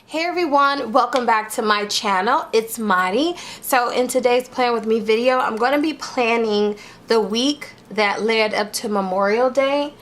Hey everyone, welcome back to my channel. It's Mari. So in today's Plan With Me video, I'm going to be planning the week that led up to Memorial Day.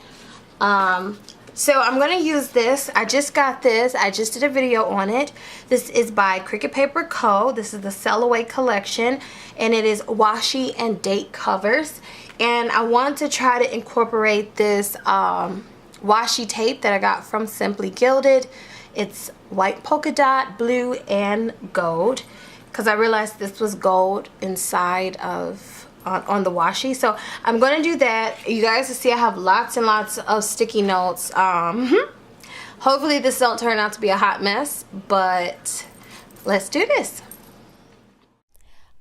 So I'm going to use this. I just got this. I just did a video on it. This is by Cricut Paper Co. This is the Sell Away collection, and it is washi and date covers. And I wanted to try to incorporate this washi tape that I got from Simply Gilded. It's white polka dot, blue, and gold, because I realized this was gold inside of on the washi. So I'm going to do that. You guys will see I have lots and lots of sticky notes. Hopefully this don't turn out to be a hot mess, but let's do this.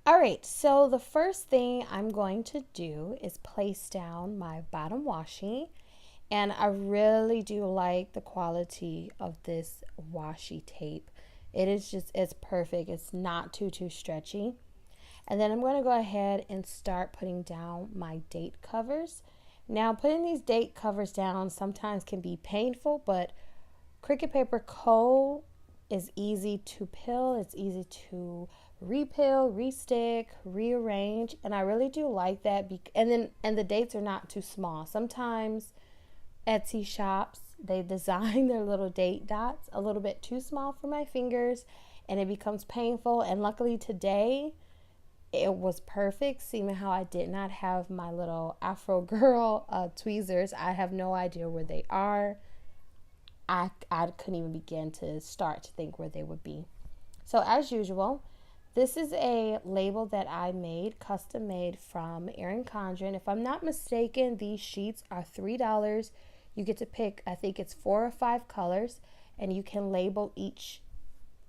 Alright, so the first thing I'm going to do is place down my bottom washi. And I really do like the quality of this washi tape. It is just, it's perfect. It's not too stretchy. And then I'm going to go ahead and start putting down my date covers. Now, putting these date covers down sometimes can be painful, but Cricut Paper Co. is easy to peel. It's easy to repill, restick, rearrange, and I really do like that. And the dates are not too small. Sometimes Etsy shops, they design their little date dots a little bit too small for my fingers, and it becomes painful. And luckily today it was perfect, seeing how I did not have my little Afro Girl tweezers. I have no idea where they are. I couldn't even begin to start to think where they would be. So as usual, this is a label that I made, custom made from Erin Condren. If I'm not mistaken, these sheets are $3. You get to pick, I think it's 4 or 5 colors, and you can label each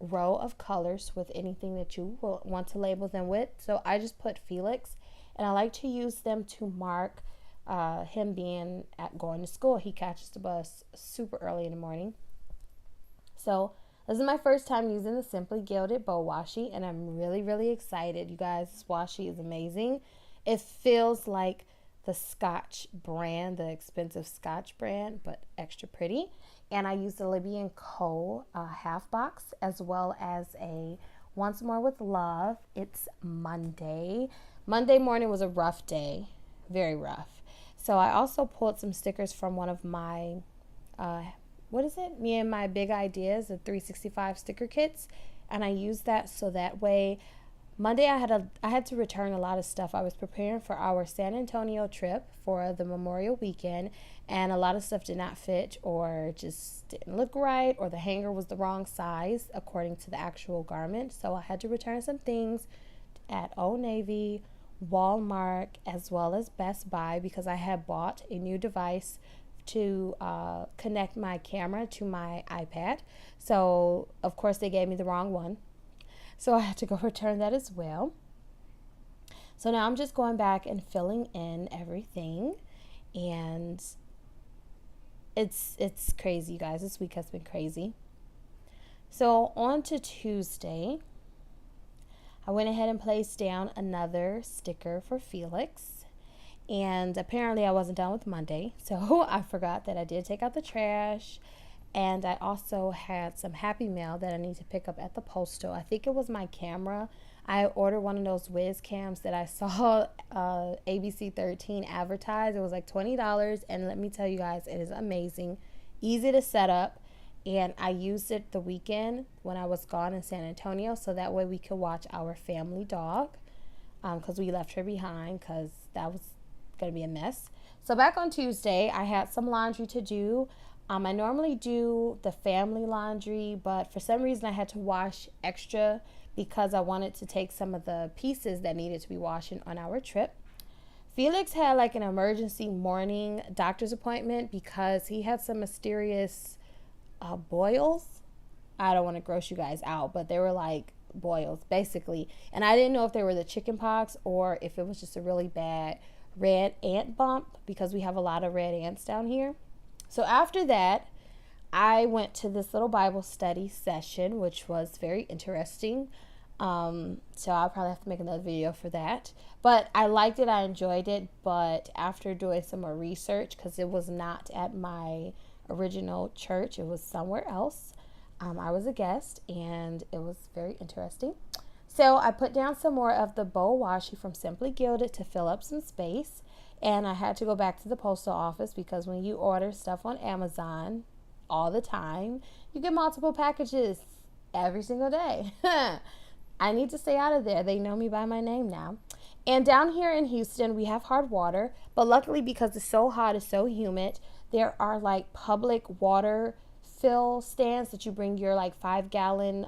row of colors with anything that you will want to label them with. So I just put Felix, and I like to use them to mark him being going to school. He catches the bus super early in the morning. So this is my first time using the Simply Gilded Bow Washi, and I'm really excited. You guys, this washi is amazing. It feels like the Scotch brand, the expensive Scotch brand, but extra pretty. And I used the Libby & Co. half box, as well as a Once More with Love. It's Monday. Monday morning was a rough day, very rough. So I also pulled some stickers from one of my, what is it? Me and My Big Ideas, the 365 sticker kits. And I used that so that way, Monday I had to return a lot of stuff. I was preparing for our San Antonio trip for the Memorial weekend, and a lot of stuff did not fit or just didn't look right, or the hanger was the wrong size according to the actual garment. So I had to return some things at Old Navy, Walmart, as well as Best Buy, because I had bought a new device to connect my camera to my iPad. So of course they gave me the wrong one. So I had to go return that as well. So now I'm just going back and filling in everything. And it's crazy, you guys. This week has been crazy. So on to Tuesday, I went ahead and placed down another sticker for Felix. And apparently I wasn't done with Monday. So I forgot that I did take out the trash. And I also had some Happy Mail that I need to pick up at the postal. I think it was my camera. I ordered one of those Wiz cams that I saw ABC 13 advertised. It was like $20. And let me tell you guys, it is amazing. Easy to set up. And I used it the weekend when I was gone in San Antonio. So that way we could watch our family dog. Because we left her behind because that was going to be a mess. So back on Tuesday, I had some laundry to do. I normally do the family laundry, but for some reason I had to wash extra because I wanted to take some of the pieces that needed to be washed on our trip. Felix had like an emergency morning doctor's appointment because he had some mysterious boils. I don't want to gross you guys out, but they were like boils basically. And I didn't know if they were the chicken pox or if it was just a really bad red ant bump, because we have a lot of red ants down here. So after that, I went to this little Bible study session, which was very interesting. So I'll probably have to make another video for that. But I liked it. I enjoyed it. But after doing some more research, because it was not at my original church, it was somewhere else, I was a guest and it was very interesting. So I put down some more of the boho washi from Simply Gilded to fill up some space. And I had to go back to the postal office because when you order stuff on Amazon all the time, you get multiple packages every single day. I need to stay out of there. They know me by my name now. And down here in Houston, we have hard water. But luckily, because it's so hot, it's so humid, there are like public water fill stands that you bring your like 5-gallon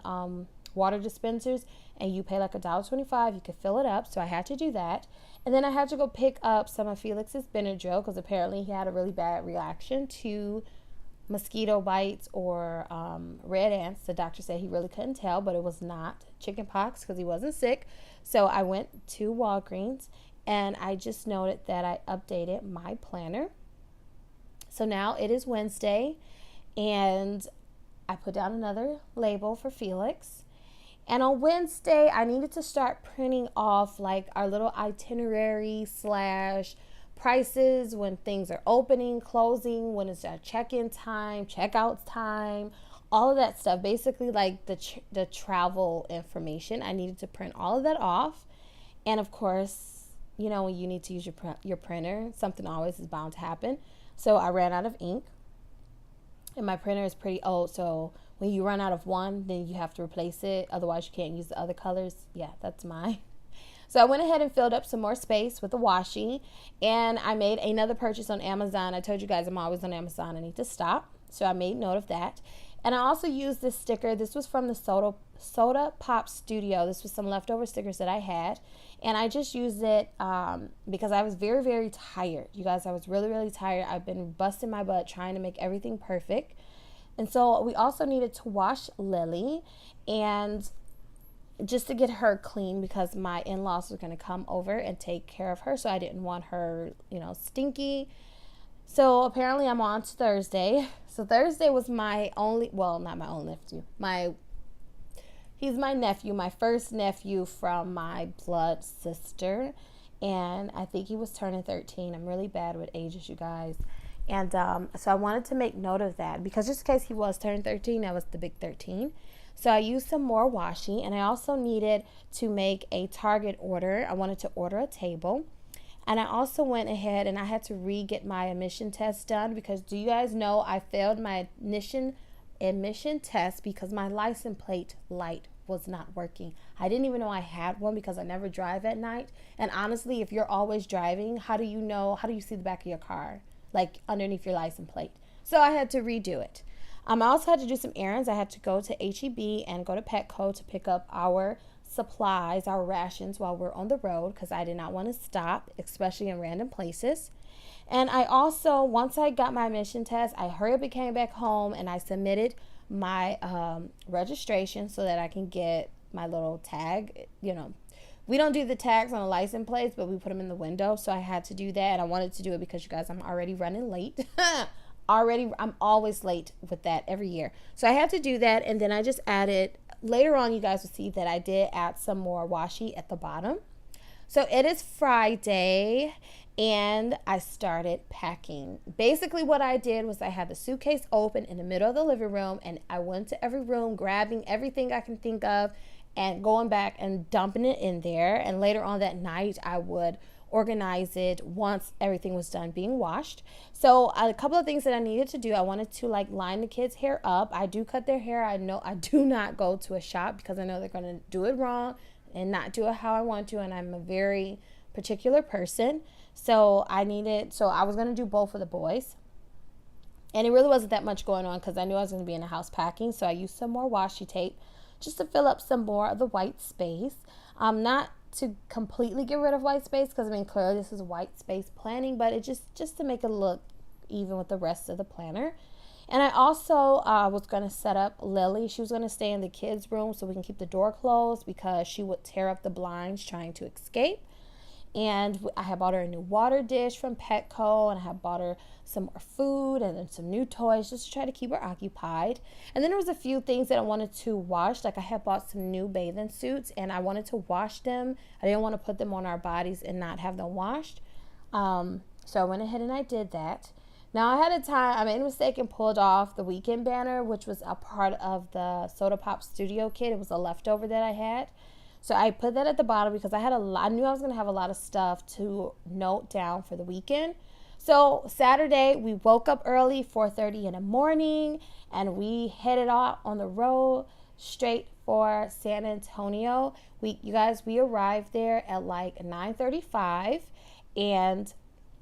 water dispensers, and you pay like $1.25. You could fill it up. So I had to do that. And then I had to go pick up some of Felix's Benadryl because apparently he had a really bad reaction to mosquito bites or red ants. The doctor said he really couldn't tell, but it was not chicken pox because he wasn't sick. So I went to Walgreens and I just noted that I updated my planner. So now it is Wednesday and I put down another label for Felix. And on Wednesday, I needed to start printing off like our little itinerary / prices when things are opening, closing, when it's our check-in time, checkout time, all of that stuff. Basically like the travel information. I needed to print all of that off. And of course, you know, when you need to use your printer, something always is bound to happen. So I ran out of ink. And my printer is pretty old, so when you run out of one, then you have to replace it. Otherwise, you can't use the other colors. Yeah, that's mine. So I went ahead and filled up some more space with the washi. And I made another purchase on Amazon. I told you guys I'm always on Amazon. I need to stop. So I made note of that. And I also used this sticker. This was from the Soda Pop Studio. This was some leftover stickers that I had. And I just used it because I was very, very tired. You guys, I was really, really tired. I've been busting my butt trying to make everything perfect. And so we also needed to wash Lily and just to get her clean because my in-laws were going to come over and take care of her. So I didn't want her, you know, stinky. So apparently I'm on to Thursday. So Thursday was my only, well, not my only nephew. He's my nephew, my first nephew from my blood sister. And I think he was turning 13. I'm really bad with ages, you guys. And so I wanted to make note of that because just in case he was turning 13, that was the big 13. So I used some more washi, and I also needed to make a Target order. I wanted to order a table. And I also went ahead and I had to re-get my emission test done because do you guys know I failed my emission test because my license plate light was not working. I didn't even know I had one because I never drive at night. And honestly, if you're always driving, how do you see the back of your car? Like underneath your license plate. So I had to redo it. I also had to do some errands. I had to go to HEB and go to Petco to pick up our supplies, our rations while we're on the road because I did not want to stop, especially in random places. And I also, once I got my emission test, I hurried up and came back home and I submitted my registration so that I can get my little tag. You know, we don't do the tags on the license plates, but we put them in the window. So I had to do that. And I wanted to do it because you guys, I'm already running late. I'm always late with that every year. So I had to do that. And then I just added, later on, you guys will see that I did add some more washi at the bottom. So it is Friday and I started packing. Basically what I did was I had the suitcase open in the middle of the living room and I went to every room grabbing everything I can think of and going back and dumping it in there. And later on that night I would organize it once everything was done being washed. So a couple of things that I needed to do. I wanted to like line the kids' hair up. I do cut their hair. I know I do not go to a shop because I know they're going to do it wrong and not do it how I want to. And I'm a very particular person. So I was going to do both for the boys. And it really wasn't that much going on because I knew I was going to be in the house packing. So I used some more washi tape just to fill up some more of the white space. Not to completely get rid of white space because I mean clearly this is white space planning, but it just to make it look even with the rest of the planner. And I also was going to set up Lily. She was going to stay in the kids' room so we can keep the door closed because she would tear up the blinds trying to escape. And I had bought her a new water dish from Petco, and I had bought her some more food and then some new toys just to try to keep her occupied. And then there was a few things that I wanted to wash. Like I had bought some new bathing suits and I wanted to wash them. I didn't want to put them on our bodies and not have them washed. So I went ahead and I did that. Now, I had a time, I made a mistake and pulled off the weekend banner, which was a part of the Soda Pop Studio kit. It was a leftover that I had. So I put that at the bottom because I knew I was going to have a lot of stuff to note down for the weekend. So Saturday, we woke up early, 4:30 in the morning, and we headed out on the road straight for San Antonio. You guys, we arrived there at like 9:35, and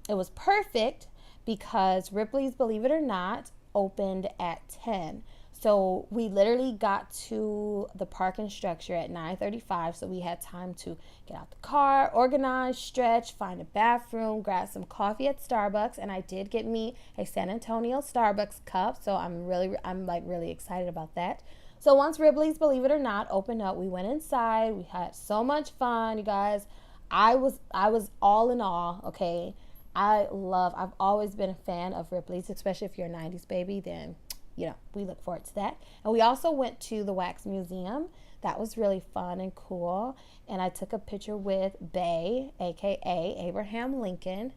it was perfect because Ripley's Believe It or Not opened at 10. So we literally got to the parking structure at 9:35, so we had time to get out the car, organize, stretch, find a bathroom, grab some coffee at Starbucks, and I did get me a San Antonio Starbucks cup, so I'm really excited about that. So once Ripley's Believe It or Not opened up, we went inside. We had so much fun, you guys. I was all in awe, okay? I've always been a fan of Ripley's, especially if you're a 90s baby, then we look forward to that. And we also went to the Wax Museum. That was really fun and cool. And I took a picture with Bay, aka Abraham Lincoln.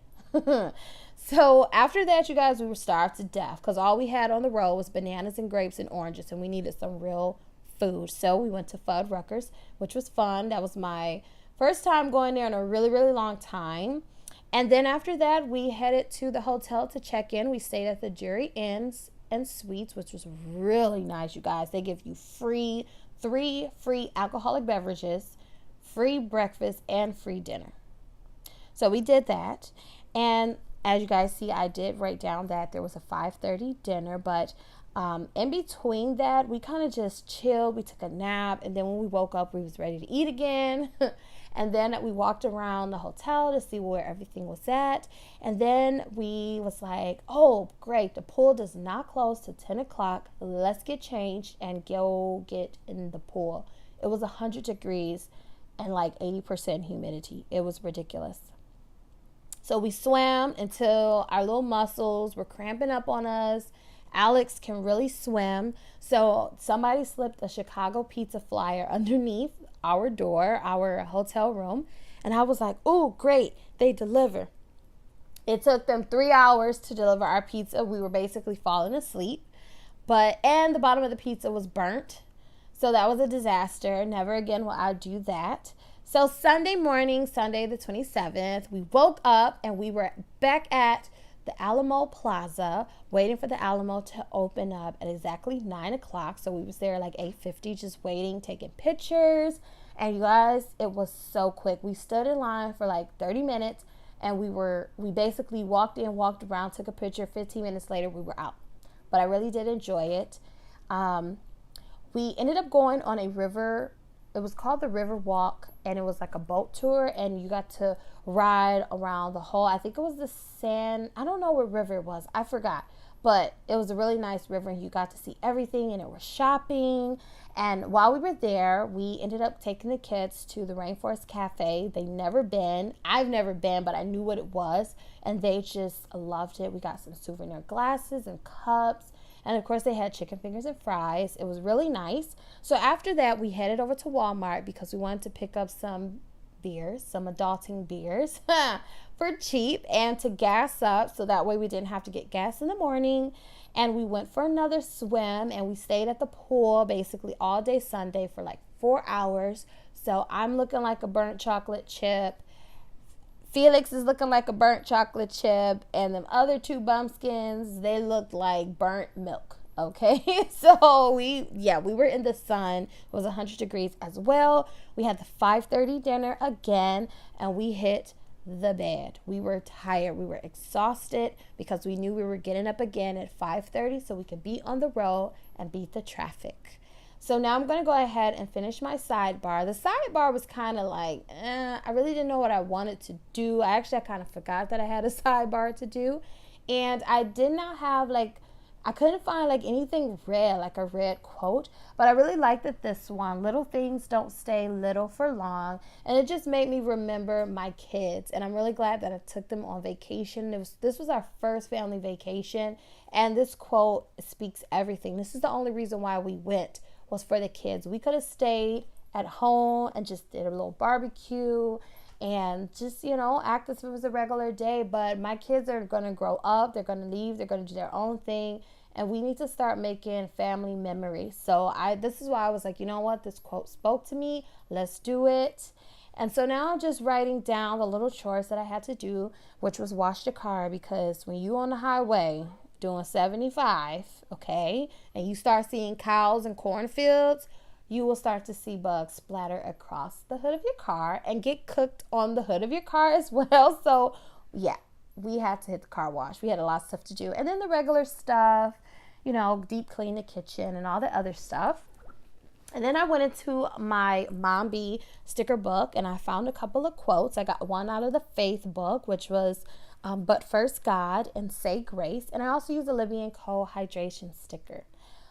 So after that, you guys, we were starved to death because all we had on the road was bananas and grapes and oranges, and we needed some real food. So we went to Fuddruckers, which was fun. That was my first time going there in a really, really long time. And then after that, we headed to the hotel to check in. We stayed at the Jury Inns and Suites, which was really nice, you guys. They give you three free alcoholic beverages, free breakfast, and free dinner. So we did that. And as you guys see, I did write down that there was a 5:30 dinner, but in between that, we kind of just chilled. We took a nap, and then when we woke up, we was ready to eat again. And then we walked around the hotel to see where everything was at. And then we was like, oh, great. The pool does not close till 10 o'clock. Let's get changed and go get in the pool. It was 100 degrees and like 80% humidity. It was ridiculous. So we swam until our little muscles were cramping up on us. Alex can really swim. So somebody slipped a Chicago pizza flyer underneath our door, our hotel room. And I was like, oh, great. They deliver. It took them 3 hours to deliver our pizza. We were basically falling asleep. And the bottom of the pizza was burnt. So that was a disaster. Never again will I do that. So Sunday morning, Sunday the 27th, we woke up and we were back at the Alamo Plaza, waiting for the Alamo to open up at exactly 9 o'clock. So we was there like 8:50, just waiting, taking pictures. And you guys, it was so quick. We stood in line for like 30 minutes and we basically walked in, walked around, took a picture. 15 minutes later, we were out. But I really did enjoy it. We ended up going on a river. It was called the River Walk, and it was like a boat tour, and you got to ride around the whole, I think it was I don't know what river it was. I forgot. But it was a really nice river, and you got to see everything, and it was shopping. And while we were there, we ended up taking the kids to the Rainforest Cafe. They've never been. I've never been, but I knew what it was, and they just loved it. We got some souvenir glasses and cups. And of course, they had chicken fingers and fries. It was really nice. So after that, we headed over to Walmart because we wanted to pick up some beers, some adulting beers for cheap and to gas up. So that way we didn't have to get gas in the morning. And we went for another swim and we stayed at the pool basically all day Sunday for like 4 hours. So I'm looking like a burnt chocolate chip. Felix is looking like a burnt chocolate chip, and them other two bumpkins, they looked like burnt milk. Okay, so we were in the sun. It was 100 degrees as well. We had the 5:30 dinner again, and we hit the bed. We were tired. We were exhausted because we knew we were getting up again at 5:30 so we could be on the road and beat the traffic. So now I'm going to go ahead and finish my sidebar. The sidebar was kind of like, I really didn't know what I wanted to do. I kind of forgot that I had a sidebar to do. And I did not have I couldn't find anything red, like a red quote. But I really liked it, this one. Little things don't stay little for long. And it just made me remember my kids. And I'm really glad that I took them on vacation. This was our first family vacation. And this quote speaks everything. This is the only reason why we went, was for the kids. We could have stayed at home and just did a little barbecue and just, you know, act as if it was a regular day. But my kids are going to grow up, they're going to leave, they're going to do their own thing, and we need to start making family memories. So this is why I was like, you know what, this quote spoke to me, let's do it. And so now I'm just writing down the little chores that I had to do, which was wash the car, because when you on the highway doing 75, okay, and you start seeing cows and cornfields, you will start to see bugs splatter across the hood of your car and get cooked on the hood of your car as well. So yeah, we had to hit the car wash. We had a lot of stuff to do. And then the regular stuff, you know, deep clean the kitchen and all the other stuff. And then I went into my Mom Bee sticker book and I found a couple of quotes. I got one out of the Faith book, which was But First God and Say Grace. And I also used a Libby & Co. hydration sticker.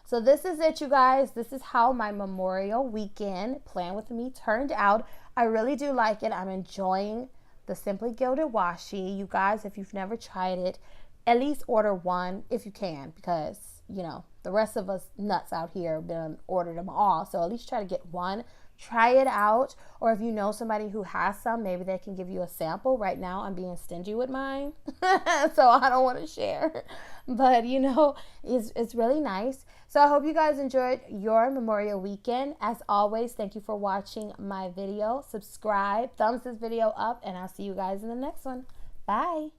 So this is it, you guys. This is how my Memorial Weekend Plan With Me turned out. I really do like it. I'm enjoying the Simply Gilded washi. You guys, if you've never tried it, at least order one if you can, because, you know, the rest of us nuts out here have been ordered them all. So at least try to get one. Try it out. Or if you know somebody who has some, maybe they can give you a sample. Right now, I'm being stingy with mine, so I don't want to share. But, you know, it's really nice. So I hope you guys enjoyed your Memorial Weekend. As always, thank you for watching my video. Subscribe, thumbs this video up, and I'll see you guys in the next one. Bye.